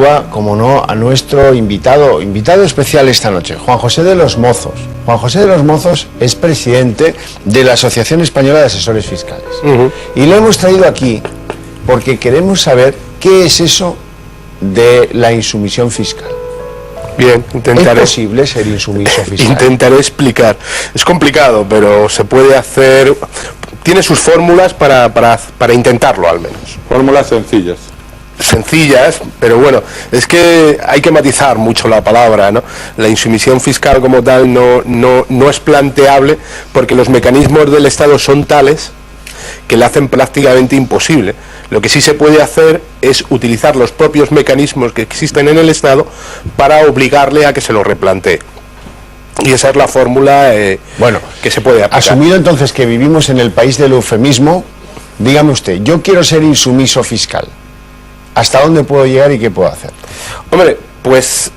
saluda, como no, a nuestro invitado especial esta noche, Juan José de los Mozos. Juan José de los Mozos es presidente de la Asociación Española de Asesores Fiscales. Y lo hemos traído aquí porque queremos saber qué es eso de la insumisión fiscal. Bien, intentaré. ¿Es posible ser insumiso fiscal? Intentaré explicar. Es complicado, pero se puede hacer. Tiene sus fórmulas para intentarlo, al menos. Fórmulas sencillas, pero bueno, es que hay que matizar mucho la palabra, ¿no? La insumisión fiscal como tal no es planteable porque los mecanismos del Estado son tales que le hacen prácticamente imposible. Lo que sí se puede hacer es utilizar los propios mecanismos que existen en el Estado para obligarle a que se lo replantee. Y esa es la fórmula que se puede aplicar. Asumido entonces que vivimos en el país del eufemismo, dígame usted, yo quiero ser insumiso fiscal. ¿Hasta dónde puedo llegar y qué puedo hacer? Hombre, pues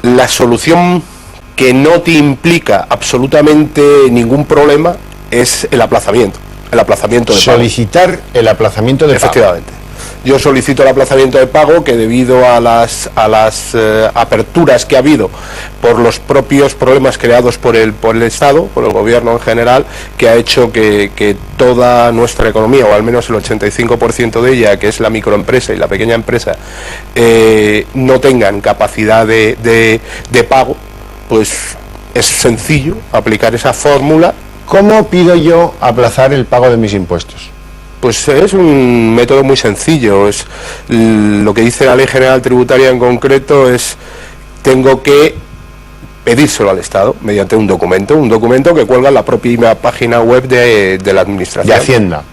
la solución que no te implica absolutamente ningún problema es el aplazamiento de pago. Solicitar el aplazamiento de pago. Efectivamente. Yo solicito el aplazamiento de pago que debido a las aperturas que ha habido por los propios problemas creados por el Estado, por el gobierno en general, que ha hecho que toda nuestra economía, o al menos el 85% de ella, que es la microempresa y la pequeña empresa, no tengan capacidad de pago, pues es sencillo aplicar esa fórmula. ¿Cómo pido yo aplazar el pago de mis impuestos? Pues es un método muy sencillo. Es lo que dice la Ley General Tributaria en concreto, es tengo que pedírselo al Estado mediante un documento que cuelga en la propia página web de la Administración. De Hacienda,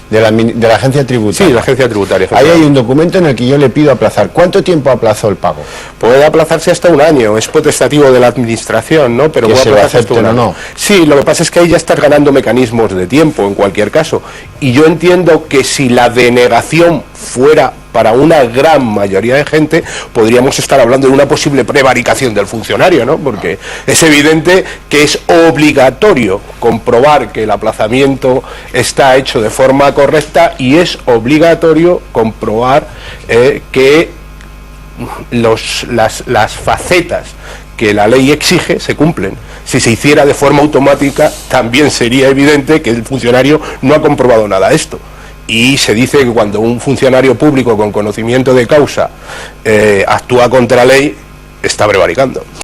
de la Agencia Tributaria. Sí, la Agencia Tributaria. Ahí hay un documento en el que yo le pido aplazar. ¿Cuánto tiempo aplazo el pago? Puede aplazarse hasta un año, es potestativo de la Administración, ¿no? Pero puede aplazarse hasta un año. No. Sí, lo que pasa es que ahí ya estás ganando mecanismos de tiempo, en cualquier caso. Y yo entiendo que si la denegación fuera para una gran mayoría de gente, podríamos estar hablando de una posible prevaricación del funcionario, ¿no? Porque es evidente que es obligatorio comprobar que el aplazamiento está hecho de forma correcta y es obligatorio comprobar que las facetas que la ley exige se cumplen. Si se hiciera de forma automática, también sería evidente que el funcionario no ha comprobado nada de esto. Y se dice que cuando un funcionario público con conocimiento de causa actúa contra la ley, está prevaricando.